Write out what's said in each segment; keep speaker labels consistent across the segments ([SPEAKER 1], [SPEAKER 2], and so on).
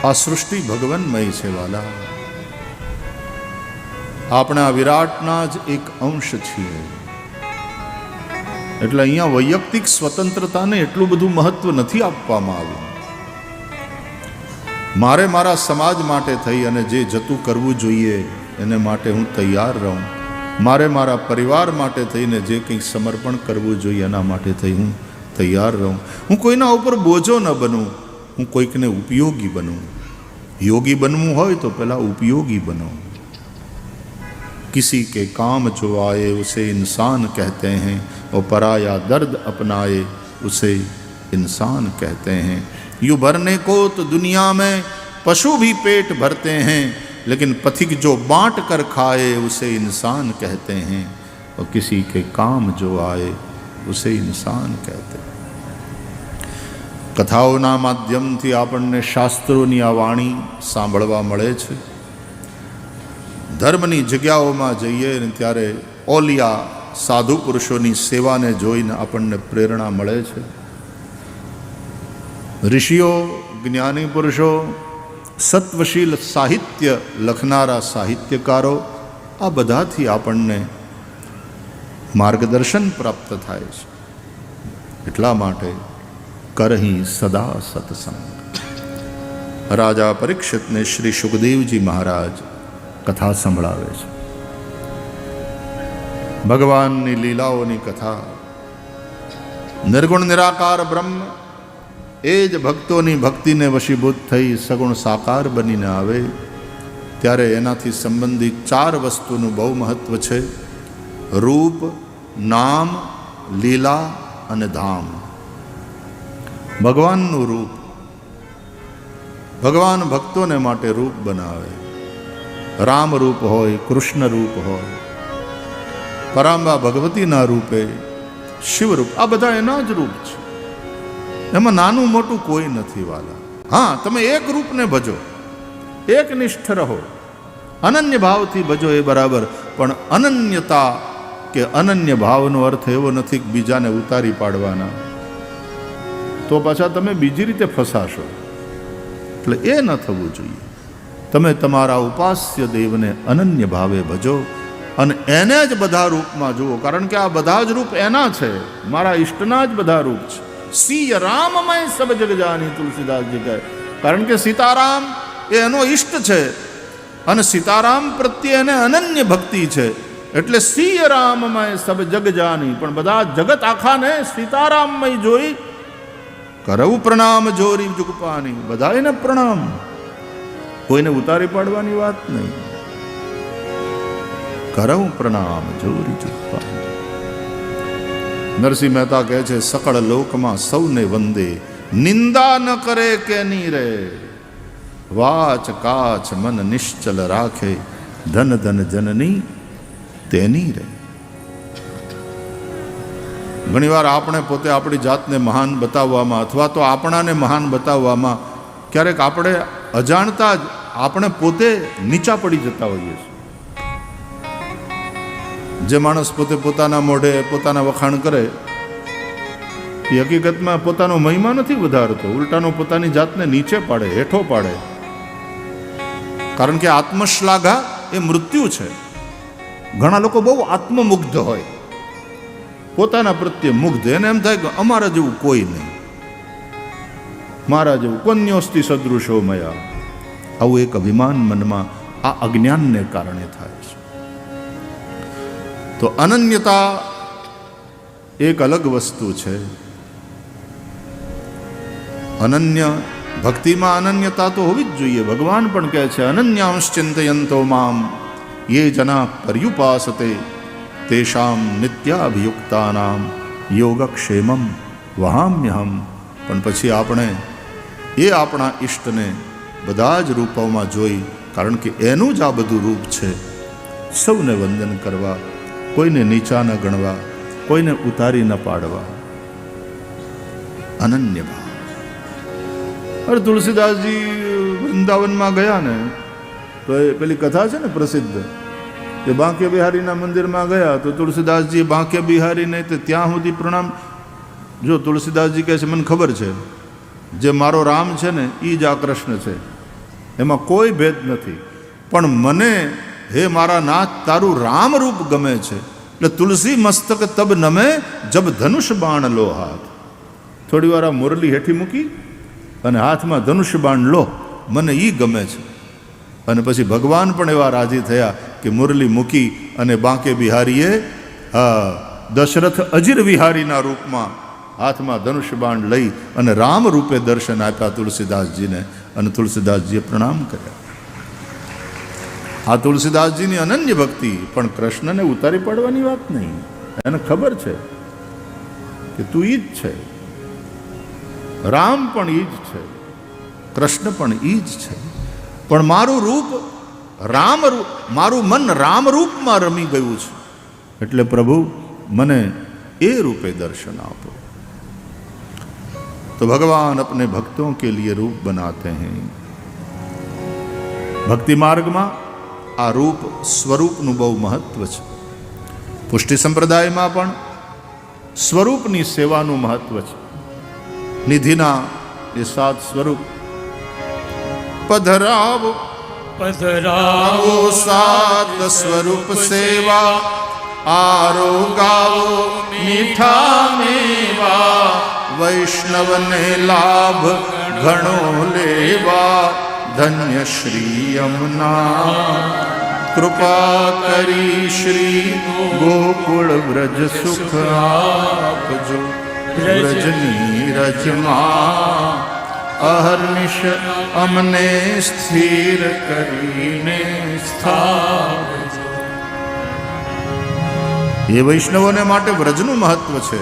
[SPEAKER 1] આ સૃષ્ટિ ભગવાનમય છે વાલા. આપણે આ વિરાટના જ એક અંશ છીએ. એટલે અહીંયા વૈયક્તિક સ્વતંત્રતાને એટલું બધું મહત્વ નથી આપવામાં આવ્યું. મારે મારા સમાજ માટે થઈ અને જે જતું કરવું જોઈએ એને માટે હું તૈયાર રહું. મારે મારા પરિવાર માટે થઈને જે કંઈ સમર્પણ કરવું જોઈએ એના માટે થઈ હું તૈયાર રહું. હું કોઈના ઉપર બોજો ન બનું, હું કોઈકને ઉપયોગી બનું. યોગી બનવું હોય તો પહેલાં ઉપયોગી બનો. किसी के काम जो आए उसे इंसान कहते हैं और पराया दर्द अपनाए उसे इंसान कहते हैं. यूँ भरने को तो दुनिया में पशु भी पेट भरते हैं, लेकिन पथिक जो बांट कर खाए उसे इंसान कहते हैं और किसी के काम जो आए उसे इंसान कहते हैं. કથાઓના માધ્યમથી આપણને શાસ્ત્રોની આ વાણી સાંભળવા મળે છે. ધર્મની જગ્યાઓમાં જઈએ ને ત્યારે ઓલિયા સાધુ પુરુષોની સેવાને જોઈને આપણને પ્રેરણા મળે છે. ઋષિઓ, જ્ઞાની પુરુષો, સત્વશીલ સાહિત્ય લખનારા સાહિત્યકારો, આ બધાથી આપણને માર્ગદર્શન પ્રાપ્ત થાય છે. એટલા માટે કરહી સદા સત્સંગ. રાજા પરીક્ષિતને શ્રી સુખદેવજી મહારાજ કથા સંભળાવે છે. ભગવાનની લીલાઓની કથા. નિર્ગુણ નિરાકાર બ્રહ્મ એ જ ભક્તોની ભક્તિને વશીભૂત થઈ સગુણ સાકાર બનીને આવે ત્યારે એનાથી સંબંધિત 4 વસ્તુનું બહુ મહત્વ છે. રૂપ, નામ, લીલા અને ધામ. ભગવાનનું રૂપ. ભગવાન ભક્તોને માટે રૂપ બનાવે. રામ રૂપ હોય, કૃષ્ણ રૂપ હોય, પરાંબા ભગવતીના રૂપે, શિવરૂપ, આ બધા એના જ રૂપ છે. એમાં નાનું મોટું કોઈ નથી વાલા. હા, તમે એક રૂપને ભજો, એક નિષ્ઠ રહો, અનન્ય ભાવથી ભજો એ બરાબર. પણ અનન્યતા કે અનન્ય ભાવનો અર્થ એવો નથી કે બીજાને ઉતારી પાડવાના. તો પાછા તમે બીજી રીતે ફસાશો. એટલે એ ન થવું જોઈએ. તમે તમારા ઉપાસ્ય દેવને અનન્ય ભાવે ભજો અને એને જ બધા રૂપમાં જુઓ. કારણ કે આ બધા જ રૂપ એના છે, મારા ઈષ્ટના જ બધા રૂપ છે. સિય રામમય સબ જગ જાની, તુલસીદાસજી કહે. કારણ કે સીતારામ એ એનો ઈષ્ટ છે અને સીતારામ પ્રત્યે એને અનન્ય ભક્તિ છે. એટલે સિય રામમય સબ જગ જાની. પણ બધા જગત આખાને સીતારામમય જોઈ કરવું પ્રણામ જોરી જુગપાની. બધા એને પ્રણામ, કોઈને ઉતારી પાડવાની વાત નહીં. કરવું પ્રણામ જોરી જુગપાની. નરસિંહ મહેતા કહે છે, સકળ લોકમાં સૌને વંદે, નિંદા ન કરે કે ની રે, વાચ કાચ મન નિશ્ચલ રાખે, ધન ધન જનની તેની રે. ઘણીવાર આપણે પોતે આપણી જાતને મહાન બતાવવામાં અથવા તો આપણાને મહાન બતાવવામાં ક્યારેક આપણે અજાણતા જ આપણે પોતે નીચા પડી જતા હોઈએ છીએ. જે માણસ પોતે પોતાના મોઢે પોતાના વખાણ કરે એ હકીકતમાં પોતાનો મહિમા નથી વધારતો, ઉલટાનો પોતાની જાતને નીચે પાડે, હેઠો પાડે. કારણ કે આત્મશ્લાઘા એ મૃત્યુ છે. ઘણા લોકો બહુ આત્મમુગ્ધ હોય, પોતાના પ્રત્યે મુગ્ધ. એને એમ થાય કે અમારા જેવું કોઈ નહીં, મારા જેવું કોન્યોસ્તિ સદૃશો મયા. આવું એક અભિમાન મનમાં આ અજ્ઞાનને કારણે થાય છે. તો અનન્યતા એક અલગ વસ્તુ છે. અનન્ય ભક્તિમાં અનન્યતા તો હોવી જ જોઈએ. ભગવાન પણ કહે છે, અનન્યાંશ ચિંતયંતો મામ યે જના પર્યુપાસતે તેષામ નિત્યાભિયુક્તાનામ યોગક્ષેમમ વહામ્યહમ. પણ પછી આપણે એ આપણા ઈષ્ટને બધા જ રૂપોમાં જોઈ, કારણ કે એનું જ આ બધું રૂપ છે. સૌને વંદન કરવા, કોઈને નીચા ન ગણવા, કોઈને ઉતારી ન પાડવા. અનન્ય ભાવ. અરે તુલસીદાસજી વૃંદાવનમાં ગયા ને તો એ પેલી કથા છે ને પ્રસિદ્ધ, કે બાંકે બિહારીના મંદિરમાં ગયા તો તુલસીદાસજી બાંકે બિહારીને તે ત્યાં સુધી પ્રણામ. જો તુલસીદાસજી કહે છે, મને ખબર છે જે મારો રામ છે ને એ જ આ કૃષ્ણ છે, એમાં કોઈ ભેદ નથી. પણ મને હે મારા નાથ તારું રામરૂપ ગમે છે. એટલે તુલસી મસ્તક તબ નમે જબ ધનુષ બાણ લો હાથ. થોડી વાર આ મુરલી હેઠી મૂકી અને હાથમાં ધનુષ બાણ લો, મને એ ગમે છે. અને પછી ભગવાન પણ એવા રાજી થયા કે મુરલી મૂકી અને બાંકે બિહારીએ દશરથ અજીર વિહારીના રૂપમાં હાથમાં ધનુષ બાણ લઈ અને રામ રૂપે દર્શન આપ્યા તુલસીદાસજીને. અને તુલસીદાસજીએ પ્રણામ કર્યા. આ તુલસીદાસજીની અનન્ય ભક્તિ. પણ કૃષ્ણને ઉતારી પાડવાની વાત નહીં. એને ખબર છે કે તું ઈ જ છે, રામ પણ ઈ જ છે, કૃષ્ણ પણ ઈ જ છે. પણ મારું રૂપ રામરૂપ, મારું મન રામરૂપમાં રમી ગયું છે. એટલે પ્રભુ મને એ રૂપે દર્શન આપો. तो भगवान अपने भक्तों के लिए रूप बनाते हैं. भक्ति मार्ग में आ रूप स्वरूपનું બહુ મહત્વ છે. પુષ્ટિ સંપ્રદાયમાં પણ સ્વરૂપની સેવાનું મહત્વ છે. નિધિના એ 7 સ્વરૂપ. પધરાવો
[SPEAKER 2] પધરાવો
[SPEAKER 1] 7 સ્વરૂપ સેવા, આરોગાવો મીઠા મેવા, વૈષ્ણવને લાભ ઘણો લેવા, ધન્ય શ્રી યમુના કૃપા કરી શ્રી ગોકુળ વ્રજ સુખ આપજો. વ્રજની રજમાં અહર્નિશ અમને સ્થિર કરીને સ્થાપજો. એ વૈષ્ણવોને માટે વ્રજનું મહત્વ છે,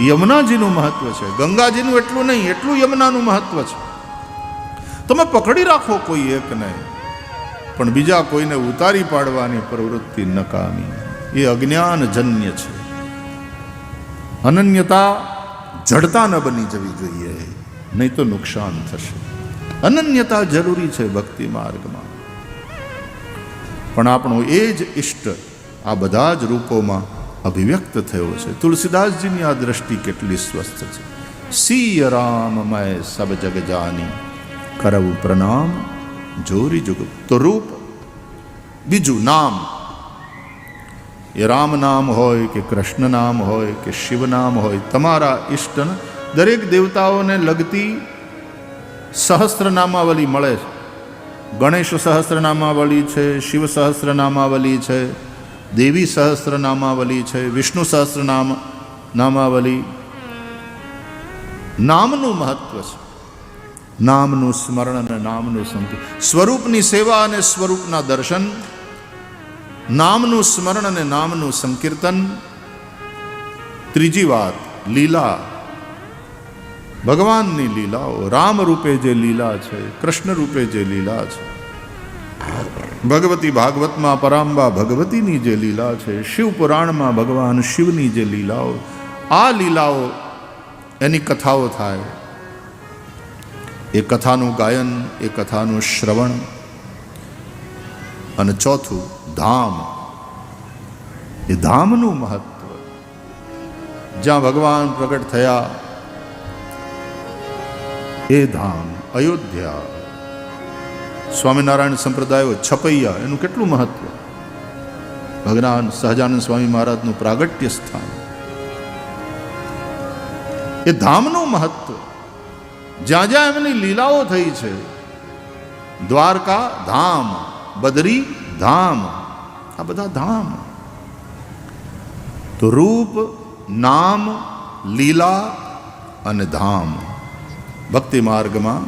[SPEAKER 1] યમુનાજીનું મહત્વ છે. ગંગાજીનું એટલું નહીં, એટલું યમુનાનું મહત્વ છે. તમે પકડી રાખો કોઈ એકને, પણ બીજા કોઈને ઉતારી પાડવાની પ્રવૃત્તિ નકામી. એ અજ્ઞાનજન્ય છે. અનન્યતા જડતા ન બની જવી જોઈએ, નહીં તો નુકસાન થશે. અનન્યતા જરૂરી છે ભક્તિ માર્ગમાં. પણ આપણો એ જ ઈષ્ટ આ બધા જ રૂપોમાં અભિવ્યક્ત થયો છે. તુલસીદાસજીની આ દ્રષ્ટિ કેટલી સ્વસ્થ છે. સિય રામ મય સબ જગ જાની, કરવું પ્રણામ જોરી જુગ. તો રૂપ, બીજું નામ. એ રામ નામ હોય કે કૃષ્ણ નામ હોય કે શિવ નામ હોય, તમારા ઈષ્ટને દરેક દેવતાઓને લગતી સહસ્ત્રનામાવલી મળે છે. ગણેશ સહસ્ત્રનામાવલી છે, શિવ સહસ્ત્રનામાવલી છે, દેવી સહસ્ત્રનામાવલી છે, વિષ્ણુ સહસ્ત્રનામાવલી. નામનું મહત્વ છે. નામનું સ્મરણ અને નામનું સંકીર્તન. સ્વરૂપની સેવા અને સ્વરૂપના દર્શન, નામનું સ્મરણ અને નામનું સંકીર્તન. ત્રીજી વાત, લીલા. ભગવાનની લીલાઓ, રામ રૂપે જે લીલા છે, કૃષ્ણ રૂપે જે લીલા છે, ભગવતી ભાગવતમાં પરાંબા ભગવતીની જે લીલા છે, શિવ પુરાણમાં ભગવાન શિવની જે લીલાઓ, આ લીલાઓ એની કથાઓ થાય. એ કથાનું ગાયન, એ કથાનું શ્રવણ. અને ચોથું ધામ. એ ધામનું મહત્વ. જ્યાં ભગવાન પ્રગટ થયા એ ધામ અયોધ્યા. સ્વામિનારાયણ સંપ્રદાયો છપૈયા, એનું કેટલું મહત્વ. ભગવાન સહજાનંદ સ્વામી મહારાજનું પ્રાગટ્ય સ્થાન. એ ધામનું મહત્વ. જ્યાં જ્યાં એમની લીલાઓ થઈ છે, દ્વારકા ધામ, બદરી ધામ, આ બધા ધામ. તો રૂપ, નામ, લીલા અને ધામ. ભક્તિ માર્ગમાં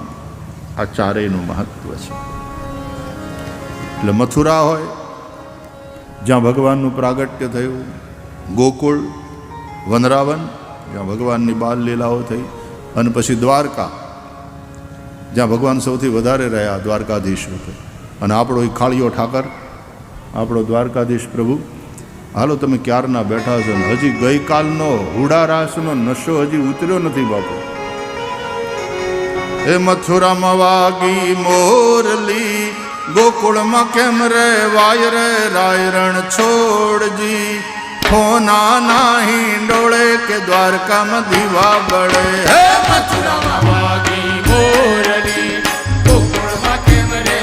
[SPEAKER 1] આ ચારેયનું મહત્વ છે. એટલે મથુરા હોય જ્યાં ભગવાનનું પ્રાગટ્ય થયું, ગોકુળ, વનરાવન જ્યાં ભગવાનની બાલ લીલાઓ થઈ, અને પછી દ્વારકા જ્યાં ભગવાન સૌથી વધારે રહ્યા દ્વારકાધીશ રૂપે. અને આપણો એ ખાળીઓ ઠાકર, આપણો દ્વારકાધીશ પ્રભુ, હાલો તમે ક્યારના બેઠા છો ને હજી ગઈકાલનો હુડારાસનો નશો હજી ઉતર્યો નથી બાપુ. એ મથુરામાં વાગી મોરલી, ગોકુળમાં કેમ રે વાય રે રાયરણ છોડજી, હોના નાહી ડોળે કે દ્વારકામાં દીવા બળે. હે
[SPEAKER 2] મથુરામાં વાગી મોરલી, ગોકુળમાં કેમ રે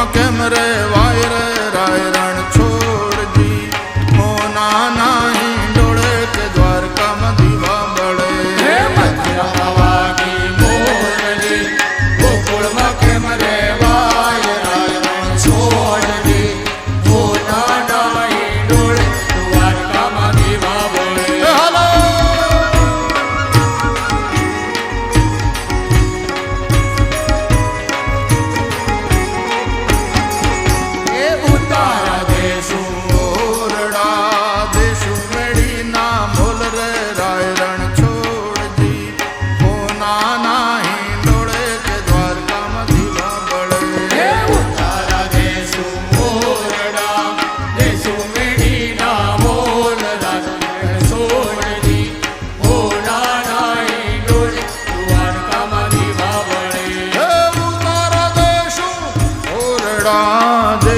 [SPEAKER 1] ગોકુળમાં કેમ રે વાય રે રાય રણ છોડજી હો નાના હિંડોળે કે દ્વારકામાં દીવા બળે
[SPEAKER 2] હે મથુરા વાગી મોરલી ગોકુળમાં કેમ રે વાય રાય રણ છોડજી હો નાના હિંડોળે દ્વારકામાં દીવા બળે
[SPEAKER 1] હાલો
[SPEAKER 2] એ ઉતારા દેશું
[SPEAKER 1] ઓરડા દેશું મેળીના મોલ રે રાય રણ છોડજી હો નાના હિંડોળે કે દ્વારકામાં દીવા બળે
[SPEAKER 2] હે ઉતારા દેશું મોરડા દેશું મેડીના મોલ રાજ સોડજી હો નાના હિંડોળ દ્વારકામાં દીવા બળે
[SPEAKER 1] હે ઉતારા દેશું ઓરડા